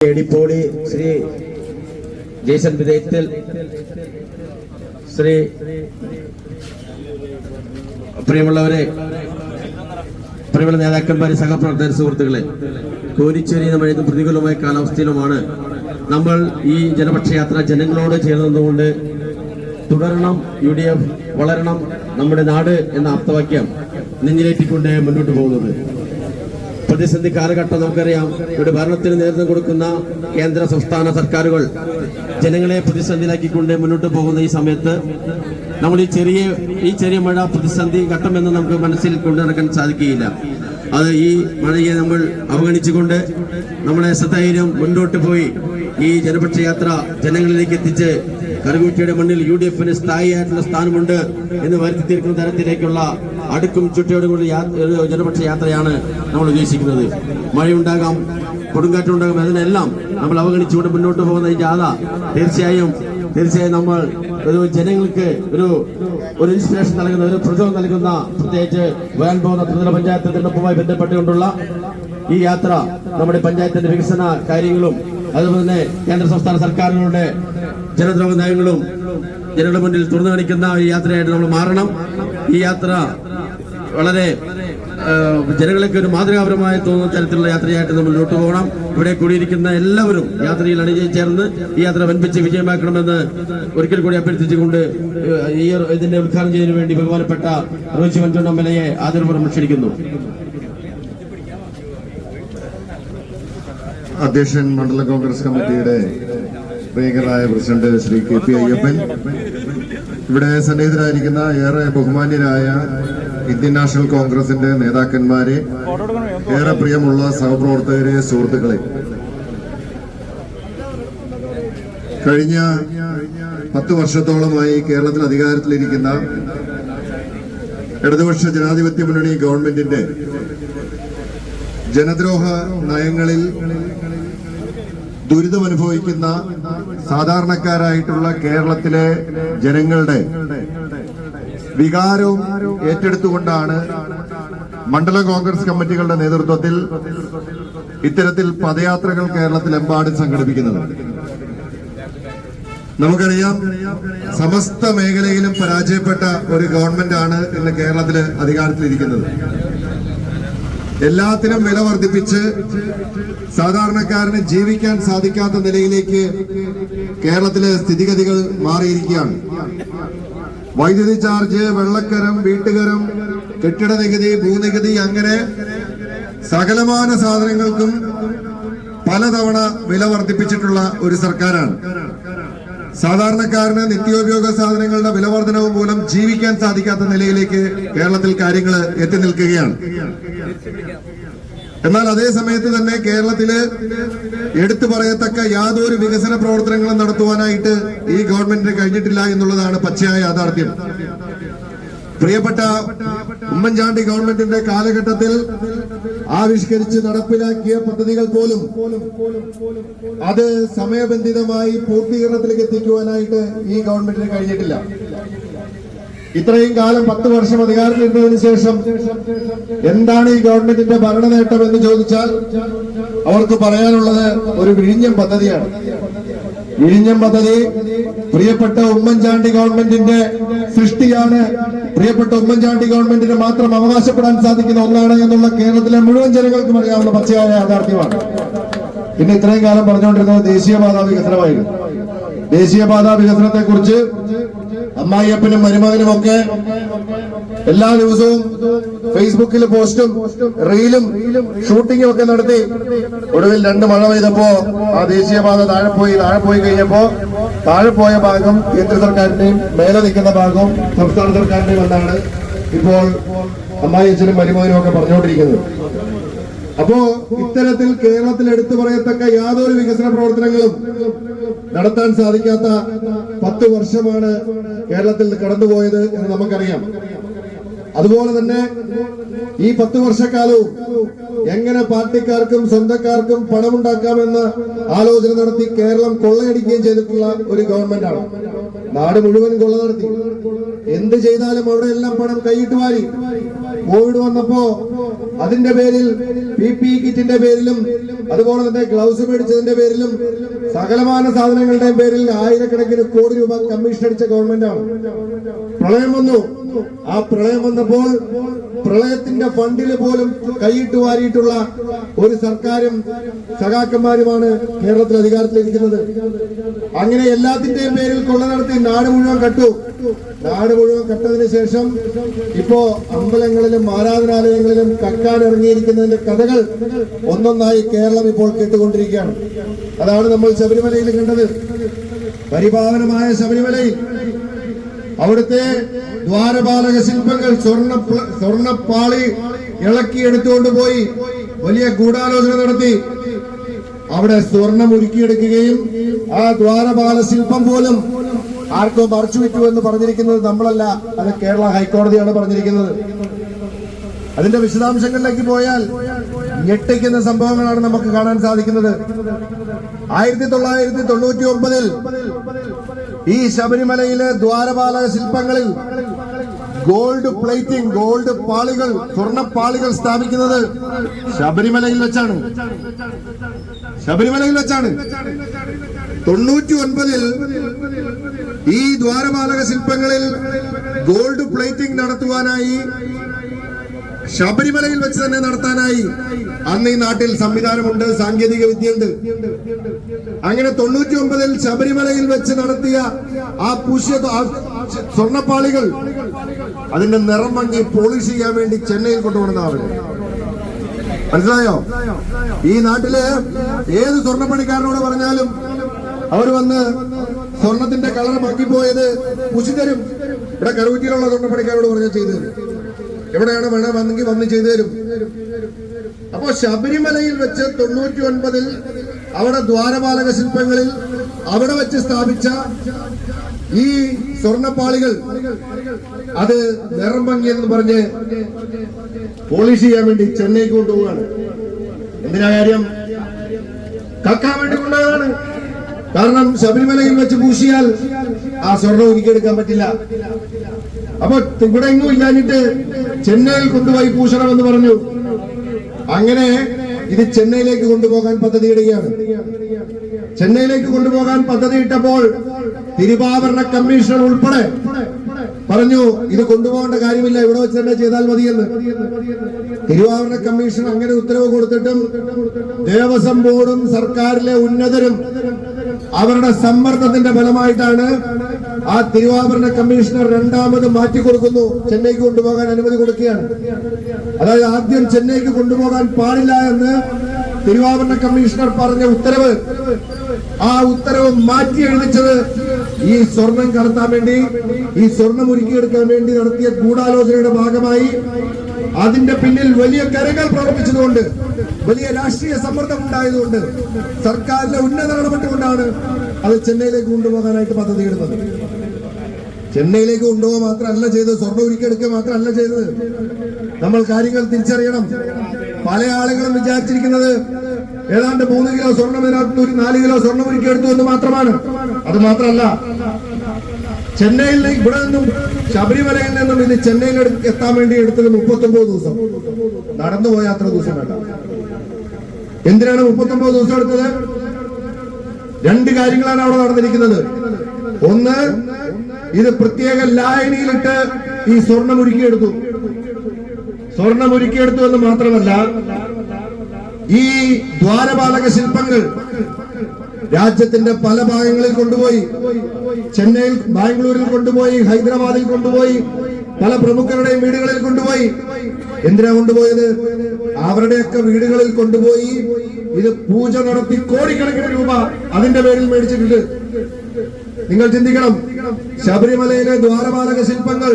എടിപ്പോളി Shri Jason വിധേയത്തിൽ Shri പ്രിയമുള്ളവരെ, പ്രിയമുള്ള നേതാക്കന്മാരെ, സഹപ്രവർത്തകർ, സുഹൃത്തുക്കളെ, കോരിച്ചൊരിയുന്ന മഴയ്ക്കും പ്രതികൂലമായ കാലാവസ്ഥയിലുമാണ് നമ്മൾ ഈ ജനപക്ഷയാത്ര ജനങ്ങളോട് ചേർന്നതുകൊണ്ട് തുടരണം, UDF വളരണം, നമ്മുടെ നാട് എന്ന ആപ്തവാക്യം നെഞ്ചിലേറ്റിക്കൊണ്ട് മുന്നോട്ട് പോകുന്നത്. പ്രതിസന്ധി കാലഘട്ടം നമുക്കറിയാം. ഇവിടെ ഭരണത്തിന് നേതൃത്വം കൊടുക്കുന്ന കേന്ദ്ര സംസ്ഥാന സർക്കാരുകൾ ജനങ്ങളെ പ്രതിസന്ധിയിലാക്കിക്കൊണ്ട് മുന്നോട്ട് പോകുന്ന ഈ സമയത്ത് നമ്മൾ ഈ ചെറിയ മഴ പ്രതിസന്ധി ഘട്ടമെന്ന് നമുക്ക് മനസ്സിൽ കൊണ്ടു നടക്കാൻ സാധിക്കുകയില്ല. അത് ഈ മഴയെ നമ്മൾ അവഗണിച്ചുകൊണ്ട് നമ്മളെ സധൈര്യം മുന്നോട്ട് പോയി ഈ ജനപക്ഷയാത്ര ജനങ്ങളിലേക്ക് എത്തിച്ച് കറുകുറ്റിയുടെ മണ്ണിൽ UDFന് സ്ഥായിയായിട്ടുള്ള സ്ഥാനമുണ്ട് എന്ന് വരുത്തി തീർക്കുന്ന തരത്തിലേക്കുള്ള അടുക്കും ചുട്ടിയോടുകൂടി ജനപക്ഷ യാത്രയാണ് നമ്മൾ ഉദ്ദേശിക്കുന്നത്. മഴയുണ്ടാകാം, കൊടുങ്കാറ്റുണ്ടാകാം, അതിനെല്ലാം നമ്മൾ അവഗണിച്ചുകൊണ്ട് മുന്നോട്ട് പോകുന്ന ഈ ജാഥ തീർച്ചയായും നമ്മൾ ജനങ്ങൾക്ക് ഒരു ഇൻസ്പിറേഷൻ നൽകുന്ന, ഒരു പ്രചോദനം നൽകുന്ന, പ്രത്യേകിച്ച് വരാൻ പോകുന്ന ത്രിതല പഞ്ചായത്ത് തിരഞ്ഞെടുപ്പുമായി ബന്ധപ്പെട്ടുകൊണ്ടുള്ള ഈ യാത്ര നമ്മുടെ പഞ്ചായത്തിന്റെ വികസന കാര്യങ്ങളും അതുപോലെ തന്നെ കേന്ദ്ര സംസ്ഥാന സർക്കാരുകളുടെ ജനദ്രോഹ നയങ്ങളും ജനങ്ങളുടെ മുന്നിൽ തുറന്നു കാണിക്കുന്ന ഈ യാത്രയായിട്ട് നമ്മൾ മാറണം. ഈ യാത്ര വളരെ ജനങ്ങൾക്ക് ഒരു മാതൃകാപരമായി തോന്നുന്ന തരത്തിലുള്ള യാത്രയായിട്ട് നമ്മൾ മുന്നോട്ട് പോകണം. ഇവിടെ കൂടിയിരിക്കുന്ന എല്ലാവരും യാത്രയിൽ അണിചേർന്ന് ഈ യാത്ര വൻപിച്ച് വിജയമാക്കണമെന്ന് ഒരിക്കൽ കൂടി അഭ്യർത്ഥിച്ചുകൊണ്ട് ഇതിന്റെ ഉദ്ഘാടനം ചെയ്യുന്നതിന് വേണ്ടി ബഹുമാനപ്പെട്ട റോജി മഞ്ചോൺ MLA ആദരപൂർവ്വം ക്ഷണിക്കുന്നു. അധ്യക്ഷൻ മണ്ഡലം കോൺഗ്രസ് കമ്മിറ്റിയുടെ പ്രിയങ്കരായ പ്രസിഡന്റ് ശ്രീ KP അയ്യപ്പൻ, ഇവിടെ സന്നിഹിതരായിരിക്കുന്ന ഏറെ ബഹുമാന്യരായ ഇന്ത്യൻ നാഷണൽ കോൺഗ്രസിന്റെ നേതാക്കന്മാരെ, ഏറെ പ്രിയമുള്ള സഹപ്രവർത്തകരെ, സുഹൃത്തുക്കളെ, കഴിഞ്ഞ 10 വർഷത്തോളമായി കേരളത്തിൽ അധികാരത്തിലിരിക്കുന്ന ഇടതുപക്ഷ ജനാധിപത്യ മുന്നണി ഗവൺമെന്റിന്റെ ജനദ്രോഹ നയങ്ങളിൽ ദുരിതമനുഭവിക്കുന്ന സാധാരണക്കാരായിട്ടുള്ള കേരളത്തിലെ ജനങ്ങളുടെ വികാരവും ഏറ്റെടുത്തുകൊണ്ടാണ് മണ്ഡലം കോൺഗ്രസ് കമ്മിറ്റികളുടെ നേതൃത്വത്തിൽ ഇത്തരത്തിൽ പദയാത്രകൾ കേരളത്തിലെമ്പാടും സംഘടിപ്പിക്കുന്നത്. നമുക്കറിയാം, സമസ്ത മേഖലയിലും പരാജയപ്പെട്ട ഒരു ഗവൺമെന്റാണ് ഇന്ന് കേരളത്തില് അധികാരത്തിലിരിക്കുന്നത്. എല്ലാത്തിനും വില വർദ്ധിപ്പിച്ച് സാധാരണക്കാരന് ജീവിക്കാൻ സാധിക്കാത്ത നിലയിലേക്ക് കേരളത്തിലെ സ്ഥിതിഗതികൾ മാറിയിരിക്കുകയാണ്. വൈദ്യുതി ചാർജ്, വെള്ളക്കരം, വീട്ടുകരം, കെട്ടിട നികുതി, ഭൂനികുതി, അങ്ങനെ സകലമാന സാധനങ്ങൾക്കും പലതവണ വില വർദ്ധിപ്പിച്ചിട്ടുള്ള ഒരു സർക്കാരാണ്. സാധാരണക്കാരന് നിത്യോപയോഗ സാധനങ്ങളുടെ വിലവർദ്ധനവ് മൂലം ജീവിക്കാൻ സാധിക്കാത്ത നിലയിലേക്ക് കേരളത്തിൽ കാര്യങ്ങൾ എത്തി നിൽക്കുകയാണ്. എന്നാൽ അതേ സമയത്ത് തന്നെ കേരളത്തില് എടുത്തു പറയത്തക്ക യാതൊരു വികസന പ്രവർത്തനങ്ങളും നടത്തുവാനായിട്ട് ഈ ഗവൺമെന്റിന് കഴിഞ്ഞിട്ടില്ല എന്നുള്ളതാണ് പച്ചയായ യാഥാർത്ഥ്യം. പ്രിയപ്പെട്ട ഉമ്മൻചാണ്ടി ഗവൺമെന്റിന്റെ കാലഘട്ടത്തിൽ ആവിഷ്കരിച്ച് നടപ്പിലാക്കിയ പദ്ധതികൾ പോലും അത് സമയബന്ധിതമായി പൂർത്തീകരണത്തിലേക്ക് എത്തിക്കുവാനായിട്ട് ഈ ഗവൺമെന്റിന് കഴിഞ്ഞിട്ടില്ല. ഇത്രയും കാലം 10 വർഷം അധികാരത്തിലിരുന്നതിന് ശേഷം എന്താണ് ഈ ഗവൺമെന്റിന്റെ ഭരണ നേട്ടം എന്ന് ചോദിച്ചാൽ അവർക്ക് പറയാനുള്ളത് ഒരു വിഴിഞ്ഞം പദ്ധതിയാണ്. വിഴിഞ്ഞം പദ്ധതി പ്രിയപ്പെട്ട ഉമ്മൻചാണ്ടി ഗവൺമെന്റിന്റെ സൃഷ്ടിയാണ്. പ്രിയപ്പെട്ട ഉമ്മൻചാണ്ടി ഗവൺമെന്റിന് മാത്രം അവകാശപ്പെടാൻ സാധിക്കുന്ന ഒന്നാണ് എന്നുള്ള കേരളത്തിലെ മുഴുവൻ ജനങ്ങൾക്കും അറിയാവുന്ന പച്ചയായ യാഥാർത്ഥ്യമാണ്. പിന്നെ ഇത്രയും കാലം പറഞ്ഞുകൊണ്ടിരുന്നത് ദേശീയപാതാ വികസനമായിരുന്നു. ദേശീയപാതാ വികസനത്തെ കുറിച്ച് അമ്മായിയപ്പനും മരുമകനും ഒക്കെ എല്ലാ ദിവസവും ഫേസ്ബുക്കിൽ പോസ്റ്റും റീലും ഷൂട്ടിങ്ങും ഒക്കെ നടത്തി. ഒടുവിൽ 2 മഴ പെയ്തപ്പോ ആ ദേശീയപാത താഴെ പോയി കഴിഞ്ഞപ്പോ താഴെ പോയ ഭാഗം കേന്ദ്ര സർക്കാരിന്റെയും മേലെ നിൽക്കുന്ന ഭാഗവും സംസ്ഥാന സർക്കാരിന്റെയും എന്നാണ് ഇപ്പോൾ അമ്മായിയച്ഛനും മരുമകനും ഒക്കെ പറഞ്ഞുകൊണ്ടിരിക്കുന്നത്. അപ്പോ ഇത്തരത്തിൽ കേരളത്തിൽ എടുത്തു പറയത്തക്ക യാതൊരു വികസന പ്രവർത്തനങ്ങളും നടത്താൻ സാധിക്കാത്ത 10 വർഷമാണ് കേരളത്തിൽ കടന്നുപോയത് എന്ന് നമുക്കറിയാം. അതുപോലെ തന്നെ ഈ 10 വർഷക്കാലവും എങ്ങനെ പാർട്ടിക്കാർക്കും സ്വന്തക്കാർക്കും പണമുണ്ടാക്കാമെന്ന് ആലോചന നടത്തി കേരളം കൊള്ളയടിക്കുകയും ചെയ്തിട്ടുള്ള ഒരു ഗവൺമെന്റാണ്. നാട് മുഴുവൻ കൊള്ള നടത്തി. എന്ത് ചെയ്താലും അവിടെ എല്ലാം പണം കൈയിട്ട് വാരി. കോവിഡ് വന്നപ്പോ അതിന്റെ പേരിൽ PPE കിറ്റിന്റെ പേരിലും അതുപോലെ തന്നെ ഗ്ലൗസ് മേടിച്ചതിന്റെ പേരിലും സകലമാന സാധനങ്ങളുടെയും പേരിൽ ആയിരക്കണക്കിന് കോടി രൂപ കമ്മീഷൻ അടിച്ച ഗവൺമെന്റാണ്. പ്രളയം വന്നു. ആ പ്രളയം വന്നപ്പോൾ പ്രളയത്തിന്റെ ഫണ്ടിൽ പോലും കൈയിട്ട് വാരിയിട്ടുള്ള ഒരു സർക്കാരും സഖാക്കന്മാരുമാണ് കേരളത്തിൽ അധികാരത്തിലിരിക്കുന്നത്. അങ്ങനെ എല്ലാത്തിന്റെയും പേരിൽ കൊള്ള നടത്തി നാട് മുഴുവൻ കട്ടു. നാട് മുഴുവൻ കട്ടതിന് ശേഷം ഇപ്പോ അമ്പലങ്ങളിലും ആരാധനാലയങ്ങളിലും കക്കാൻ ഇറങ്ങിയിരിക്കുന്നതിന്റെ കഥകൾ ഒന്നൊന്നായി കേരളം ഇപ്പോൾ കേട്ടുകൊണ്ടിരിക്കുകയാണ്. അതാണ് നമ്മൾ ശബരിമലയിൽ കണ്ടത്. പരിപാവനമായ ശബരിമലയിൽ അവിടുത്തെ ദ്വാരപാലക ശില്പങ്ങൾ സ്വർണ്ണപ്പാളി ഇളക്കി എടുത്തുകൊണ്ട് പോയി വലിയ ഗൂഢാലോചന നടത്തി അവിടെ സ്വർണം ഉരുക്കിയെടുക്കുകയും ആ ദ്വാരപാല ശില്പം പോലും ആർക്കോ മറച്ചു വിറ്റു എന്ന് പറഞ്ഞിരിക്കുന്നത് നമ്മളല്ല, അത് കേരള ഹൈക്കോടതിയാണ് പറഞ്ഞിരിക്കുന്നത്. അതിന്റെ വിശദാംശങ്ങളിലേക്ക് പോയാൽ ഞെട്ടിക്കുന്ന സംഭവങ്ങളാണ് നമുക്ക് കാണാൻ സാധിക്കുന്നത്. 1999 ഈ ശബരിമലയിലെ ദ്വാരപാലക ശില്പങ്ങളിൽ ഗോൾഡ് പ്ലേറ്റിംഗ്, ഗോൾഡ് പാളികൾ, സ്വർണ്ണപ്പാളികൾ സ്ഥാപിക്കുന്നത് ശബരിമലയിൽ വെച്ചാണ്. 99 ഈ ദ്വാരപാലക ശില്പങ്ങളിൽ ഗോൾഡ് പ്ലേറ്റിംഗ് നടത്തുവാനായി, ശബരിമലയിൽ വെച്ച് തന്നെ നടത്താനായി അന്ന് ഈ നാട്ടിൽ സംവിധാനമുണ്ട്, സാങ്കേതിക വിദ്യയുണ്ട്. അങ്ങനെ 99 ശബരിമലയിൽ വെച്ച് നടത്തിയ ആ പൂശിയ സ്വർണ്ണപ്പാളികൾ അതിന്റെ നിറം മങ്ങി പോളിഷ് ചെയ്യാൻ വേണ്ടി ചെന്നൈയിൽ കൊണ്ടുപോകുന്നതാണ്. മനസ്സിലായോ? ഈ നാട്ടില് ഏത് സ്വർണ്ണപ്പണിക്കാരനോട് പറഞ്ഞാലും അവർ വന്ന് സ്വർണത്തിന്റെ കളർ മങ്ങിപ്പോയത് പൂശിത്തരും. ഇവിടെ കരൂറ്റിയിലുള്ള സ്വർണ്ണപ്പണിക്കാരോട് പറഞ്ഞാൽ ചെയ്തു തരും. എവിടെയാണ് വേണം വന്നെങ്കിൽ വന്ന് ചെയ്തു തരും. അപ്പോ ശബരിമലയിൽ വെച്ച് 99 അവിടെ ദ്വാരപാലക ശില്പങ്ങളിൽ അവിടെ വെച്ച് സ്ഥാപിച്ച ഈ സ്വർണ്ണപ്പാളികൾ അത് നിറം ഭംഗിയെന്ന് പറഞ്ഞ് പോളിഷ് ചെയ്യാൻ വേണ്ടി ചെന്നൈക്ക് കൊണ്ടുപോവുകയാണ്. എന്തിനാ കാര്യം? കക്കാൻ വേണ്ടി കൊണ്ടുപോയതാണ്. കാരണം ശബരിമലയിൽ വെച്ച് പൂശിയാൽ ആ സ്വർണം ഒരുക്കിയെടുക്കാൻ പറ്റില്ല. അപ്പൊ ഇവിടെ എങ്ങും ഇല്ലാഞ്ഞിട്ട് ചെന്നൈയിൽ കൊണ്ടുപോയി പൂശണമെന്ന് പറഞ്ഞു. അങ്ങനെ ഇത് ചെന്നൈയിലേക്ക് കൊണ്ടുപോകാൻ പദ്ധതിയിടുകയാണ്. ചെന്നൈയിലേക്ക് കൊണ്ടുപോകാൻ പദ്ധതിയിട്ടപ്പോൾ തിരുവാഭരണ കമ്മീഷണർ ഉൾപ്പെടെ പറഞ്ഞു ഇത് കൊണ്ടുപോകേണ്ട കാര്യമില്ല, ഇവിടെ വെച്ച് തന്നെ ചെയ്താൽ മതിയെന്ന്. തിരുവാഭരണ കമ്മീഷൻ അങ്ങനെ ഉത്തരവ് കൊടുത്തിട്ടും ദേവസ്വം ബോർഡും സർക്കാരിലെ ഉന്നതരും അവരുടെ സമ്മർദ്ദത്തിന്റെ ഫലമായിട്ടാണ് ആ തിരുവാഭരണ കമ്മീഷണർ രണ്ടാമത് മാറ്റിക്കൊടുക്കുന്നു. ചെന്നൈക്ക് കൊണ്ടുപോകാൻ അനുമതി കൊടുക്കുകയാണ്. അതായത് ആദ്യം ചെന്നൈക്ക് കൊണ്ടുപോകാൻ പാടില്ല എന്ന് തിരുവാഭരണ കമ്മീഷണർ പറഞ്ഞ ഉത്തരവ്, ആ ഉത്തരവ് മാറ്റി എഴുതിച്ചത് ഈ സ്വർണം കടത്താൻ വേണ്ടി, ഈ സ്വർണം ഒരുക്കിയെടുക്കാൻ വേണ്ടി നടത്തിയ ഗൂഢാലോചനയുടെ ഭാഗമായി അതിന്റെ പിന്നിൽ വലിയ കരങ്ങൾ പ്രവർത്തിച്ചതുകൊണ്ട്, വലിയ രാഷ്ട്രീയ സമ്മർദ്ദം ഉണ്ടായതുകൊണ്ട്, സർക്കാരിലെ ഉന്നത ഇടപെട്ടുകൊണ്ടാണ് അത് ചെന്നൈയിലേക്ക് കൊണ്ടുപോകാനായിട്ട് പദ്ധതിയിടുന്നത്. ചെന്നൈയിലേക്ക് കൊണ്ടുപോകാൻ മാത്രമല്ല ചെയ്തത്, സ്വർണ്ണം ഒരുക്കിയെടുക്കുക മാത്രമല്ല ചെയ്തത്. നമ്മൾ കാര്യങ്ങൾ തിരിച്ചറിയണം. പല ആളുകളും വിചാരിച്ചിരിക്കുന്നത് ഏതാണ്ട് 3 കിലോ സ്വർണം ഇതിനകത്ത് ഒരു 4 കിലോ സ്വർണം ഒരുക്കിയെടുത്തു എന്ന് മാത്രമാണ്. അത് മാത്രമല്ല, ചെന്നൈയിൽ ഇവിടെ നിന്നും ശബരിമലയിൽ നിന്നും ഇത് ചെന്നൈയിൽ എത്താൻ വേണ്ടി എടുത്തത് 39 ദിവസം. നടന്നുപോയ അത്ര ദിവസം വേണ്ട. എന്തിനാണ് 39 ദിവസം എടുത്തത്? 2 കാര്യങ്ങളാണ് അവിടെ നടന്നിരിക്കുന്നത്. ഒന്ന്, ഇത് പ്രത്യേക ലായനിയിലിട്ട് ഈ സ്വർണം ഒരുക്കിയെടുത്തു. സ്വർണം ഒരുക്കിയെടുത്തു എന്ന് മാത്രമല്ല, ഈ ദ്വാരപാലക ശില്പങ്ങൾ രാജ്യത്തിന്റെ പല ഭാഗങ്ങളിൽ കൊണ്ടുപോയി, ചെന്നൈയിൽ, ബാംഗ്ലൂരിൽ കൊണ്ടുപോയി, ഹൈദരാബാദിൽ കൊണ്ടുപോയി, പല പ്രമുഖരുടെയും വീടുകളിൽ കൊണ്ടുപോയി. എന്തിനാ കൊണ്ടുപോയത്? അവരുടെയൊക്കെ വീടുകളിൽ കൊണ്ടുപോയി ഇത് പൂജ നടത്തി കോടിക്കണക്കിന് രൂപ അതിന്റെ പേരിൽ മേടിച്ചിട്ടുണ്ട്. നിങ്ങൾ ചിന്തിക്കണം, ശബരിമലയിലെ ദ്വാരപാലക ശില്പങ്ങൾ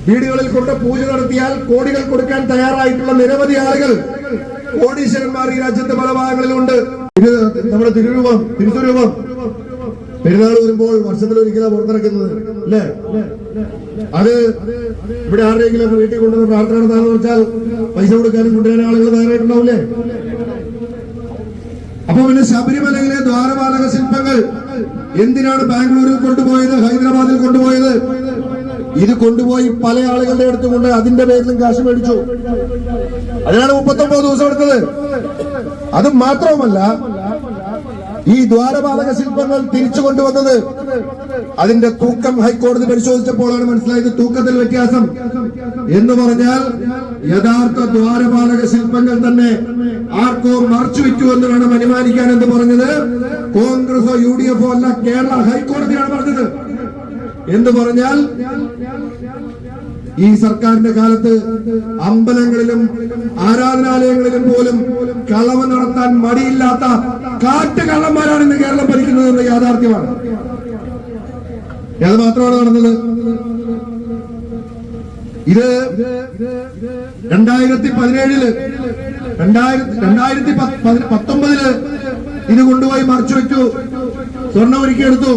വീടുകളിൽ കൊണ്ട് പൂജ നടത്തിയാൽ കോടികൾ കൊടുക്കാൻ തയ്യാറായിട്ടുള്ള നിരവധി ആളുകൾ, കോടീശ്വരന്മാർ ഈ രാജ്യത്തെ പല ഭാഗങ്ങളിലുണ്ട്. ഇത് നമ്മുടെ തിരുസ്വരൂപം പെരുന്നാൾ വരുമ്പോൾ വർഷത്തിലൊരിക്കലാണ് പുറത്തിറക്കുന്നത്, അല്ലേ? അത് ഇവിടെ ആരുടെയെങ്കിലും വീട്ടിൽ കൊണ്ടുവന്ന് പ്രാർത്ഥന നടത്താന്ന് വെച്ചാൽ പൈസ കൊടുക്കാനും കൊണ്ടുവരാൻ ആളുകൾ തയ്യാറായിട്ടുണ്ടാവില്ലേ? അപ്പൊ പിന്നെ ശബരിമലയിലെ ദ്വാരപാലക ശില്പങ്ങൾ എന്തിനാണ് ബാംഗ്ലൂരിൽ കൊണ്ടുപോയത്, ഹൈദരാബാദിൽ കൊണ്ടുപോയത്? ഇത് കൊണ്ടുപോയി പല ആളുകളുടെ അടുത്ത് കൊണ്ട് അതിന്റെ പേരിലും കാശ് മേടിച്ചു. അതിനാണ് 39 ദിവസം എടുത്തത്. അത് മാത്രവുമല്ല, ഈ ദ്വാരപാലക ശില്പങ്ങൾ തിരിച്ചു കൊണ്ടുവന്നത് അതിന്റെ തൂക്കം ഹൈക്കോടതി പരിശോധിച്ചപ്പോഴാണ് മനസ്സിലായത് തൂക്കത്തിൽ വ്യത്യാസം എന്ന് പറഞ്ഞാൽ യഥാർത്ഥ ദ്വാരപാലക ശില്പങ്ങൾ തന്നെ ആർക്കോ മറച്ചു വിറ്റു എന്ന് വേണം അനുമാനിക്കാൻ എന്ന് പറഞ്ഞത് കോൺഗ്രസോ UDF അല്ല, കേരള ഹൈക്കോടതിയാണ് പറഞ്ഞത്. എന്ന് പറഞ്ഞാൽ ഈ സർക്കാരിന്റെ കാലത്ത് അമ്പലങ്ങളിലും ആരാധനാലയങ്ങളിലും പോലും കളവ് നടത്താൻ മടിയില്ലാത്ത കാട്ടുകള്ളന്മാരാണ് ഇന്ന് കേരളം ഭരിക്കുന്നത് എന്ന യാഥാർത്ഥ്യമാണ്. അത് മാത്രമാണ് നടന്നത്. ഇത് 2017 2019 ഇത് കൊണ്ടുപോയി മറച്ചു വെച്ചു, സ്വർണ്ണം ഒരുക്കിയെടുത്തു.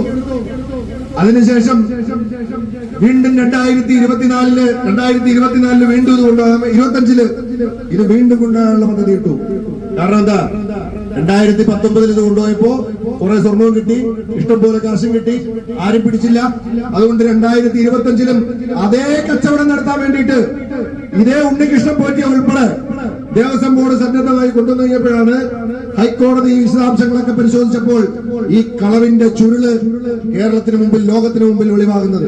അതിനുശേഷം വീണ്ടും 2024 വീണ്ടും ഇത് കൊണ്ടുപോകാൻ 25 ഇത് വീണ്ടും കൊണ്ടുപോകാനുള്ള പദ്ധതി ഇട്ടു. കാരണം എന്താ, 2019 ഇത് കൊണ്ടുപോയപ്പോ കുറെ സ്വർണവും കിട്ടി, ഇഷ്ടംപോലെ കാശും കിട്ടി, ആരും പിടിച്ചില്ല. അതുകൊണ്ട് 2025 അതേ കച്ചവടം നടത്താൻ വേണ്ടിയിട്ട് ഇതേ ഉണ്ണികൃഷ്ണൻ പോറ്റിയ ഉൾപ്പെടെ ദേവസ്വം ബോർഡ് സന്നദ്ധമായി കൊണ്ടുവന്നപ്പോഴാണ് ഹൈക്കോടതി ഈ വിശദാംശങ്ങളൊക്കെ പരിശോധിച്ചപ്പോൾ ഈ കളവിന്റെ ചുരുള് കേരളത്തിന് മുമ്പിൽ, ലോകത്തിന് മുമ്പിൽ വെളിവാകുന്നത്.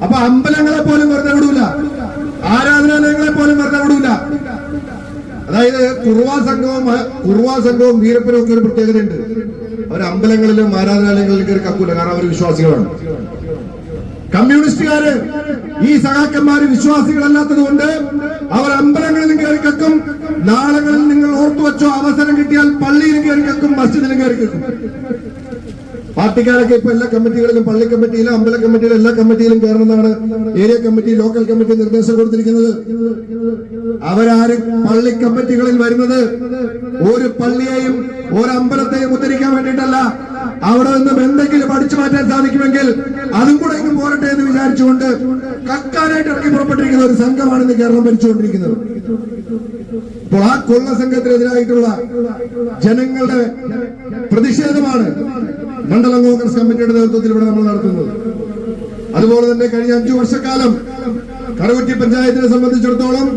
അപ്പൊ അമ്പലങ്ങളെ പോലും വെറുതെ വിടൂല, ആരാധനാലയങ്ങളെ പോലും വെറുതെ വിടൂല. അതായത് കുറുവാ സംഘവും വീരപ്പനും ഒക്കെ ഒരു പ്രത്യേകതയുണ്ട്. അവർ അമ്പലങ്ങളിലും ആരാധനാലയങ്ങളിലും കയറി കക്കൂല, കാരണം അവർ വിശ്വാസികളാണ്. കമ്മ്യൂണിസ്റ്റുകാര്, ഈ സഖാക്കന്മാര് വിശ്വാസികളല്ലാത്തത് കൊണ്ട് അവർ അമ്പലങ്ങളിലും കയറി കക്കും. നാളങ്ങളിൽ നിങ്ങൾ ഓർത്തു വെച്ചോ, അവസരം കിട്ടിയാൽ പള്ളിയിലും കയറി കക്കും, മസ്ജിദിലും കയറി കക്കും. പാർട്ടിക്കാരൊക്കെ ഇപ്പൊ എല്ലാ കമ്മിറ്റികളിലും, പള്ളി കമ്മിറ്റിയിലും അമ്പല കമ്മിറ്റിയിലും എല്ലാ കമ്മിറ്റിയിലും കയറണമെന്നാണ് ഏരിയ കമ്മിറ്റി, ലോക്കൽ കമ്മിറ്റി നിർദ്ദേശം കൊടുത്തിരിക്കുന്നത്. അവരാരും പള്ളി കമ്മിറ്റികളിൽ വരുന്നത് ഒരു പള്ളിയെയും ഒരു അമ്പലത്തെയും ഉദ്ധരിക്കാൻ വേണ്ടിയിട്ടല്ല. അവിടെ നിന്നും എന്തെങ്കിലും അടിച്ചു മാറ്റാൻ സാധിക്കുമെങ്കിൽ അതും കൂടെ ഇങ്ങ് പോരട്ടെ എന്ന് വിചാരിച്ചുകൊണ്ട് കക്കാനായിട്ട് ഇറക്കി പുറപ്പെട്ടിരിക്കുന്ന ഒരു സംഘമാണ് ഇന്ന് കേരളം ഭരിച്ചുകൊണ്ടിരിക്കുന്നത്. ഇപ്പോൾ ആ കൊള്ള സംഘത്തിനെതിരായിട്ടുള്ള ജനങ്ങളുടെ പ്രതിഷേധമാണ് മണ്ഡലം കോൺഗ്രസ് കമ്മിറ്റിയുടെ നേതൃത്വത്തിൽ ഇവിടെ നമ്മൾ നടത്തുന്നത്. അതുപോലെ തന്നെ കഴിഞ്ഞ 5 വർഷക്കാലം കറുകുറ്റി പഞ്ചായത്തിനെ സംബന്ധിച്ചിടത്തോളം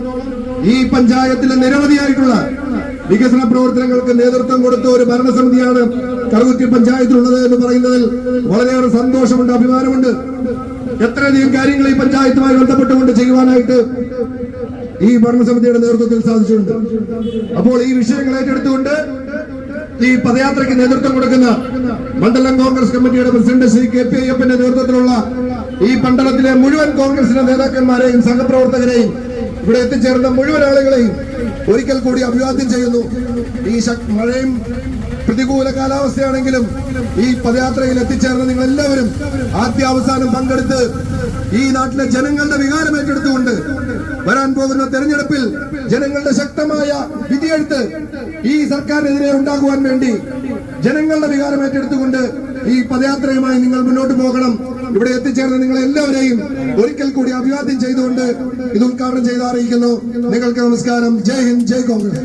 ഈ പഞ്ചായത്തിലെ നിരവധിയായിട്ടുള്ള വികസന പ്രവർത്തനങ്ങൾക്ക് നേതൃത്വം കൊടുത്ത ഒരു ഭരണസമിതിയാണ് കറുകുറ്റി പഞ്ചായത്തിലുള്ളത് എന്ന് പറയുന്നതിൽ വളരെയേറെ സന്തോഷമുണ്ട്, അഭിമാനമുണ്ട്. എത്രയധികം കാര്യങ്ങൾ ഈ പഞ്ചായത്തുമായി ബന്ധപ്പെട്ടുകൊണ്ട് ചെയ്യുവാനായിട്ട് ഈ ഭരണസമിതിയുടെ നേതൃത്വത്തിൽ സാധിച്ചിട്ടുണ്ട്. അപ്പോൾ ഈ വിഷയങ്ങൾ ഏറ്റെടുത്തുകൊണ്ട് ഈ പദയാത്രയ്ക്ക് നേതൃത്വം കൊടുക്കുന്ന മണ്ഡലം കോൺഗ്രസ് കമ്മിറ്റിയുടെ പ്രസിഡന്റ് ശ്രീ KP അയ്യപ്പന്റെ നേതൃത്വത്തിലുള്ള ഈ മണ്ഡലത്തിലെ മുഴുവൻ കോൺഗ്രസിന്റെ നേതാക്കന്മാരെയും സംഘപ്രവർത്തകരെയും ഇവിടെ എത്തിച്ചേർന്ന മുഴുവൻ ആളുകളെയും ഒരിക്കൽ കൂടി അഭിവാദ്യം ചെയ്യുന്നു. ഈ മഴയും പ്രതികൂല കാലാവസ്ഥയാണെങ്കിലും ഈ പദയാത്രയിൽ എത്തിച്ചേർന്ന നിങ്ങൾ എല്ലാവരും ആദ്യാവസാനം പങ്കെടുത്ത് ഈ നാട്ടിലെ ജനങ്ങളുടെ വികാരം ഏറ്റെടുത്തുകൊണ്ട് വരാൻ പോകുന്ന തെരഞ്ഞെടുപ്പിൽ ജനങ്ങളുടെ ശക്തമായ വിധിയെഴുത്ത് ഈ സർക്കാരിനെതിരെ ഉണ്ടാകുവാൻ വേണ്ടി ജനങ്ങളുടെ വികാരം ഏറ്റെടുത്തുകൊണ്ട് ഈ പദയാത്രയുമായി നിങ്ങൾ മുന്നോട്ട് പോകണം. ഇവിടെ എത്തിച്ചേർന്ന നിങ്ങൾ എല്ലാവരെയും ഒരിക്കൽ കൂടി അഭിവാദ്യം ചെയ്തുകൊണ്ട് ഇത് ഉദ്ഘാടനം ചെയ്ത് അറിയിക്കുന്നു. നിങ്ങൾക്ക് നമസ്കാരം. ജയ് ഹിന്ദ്, ജയ് കോൺഗ്രസ്.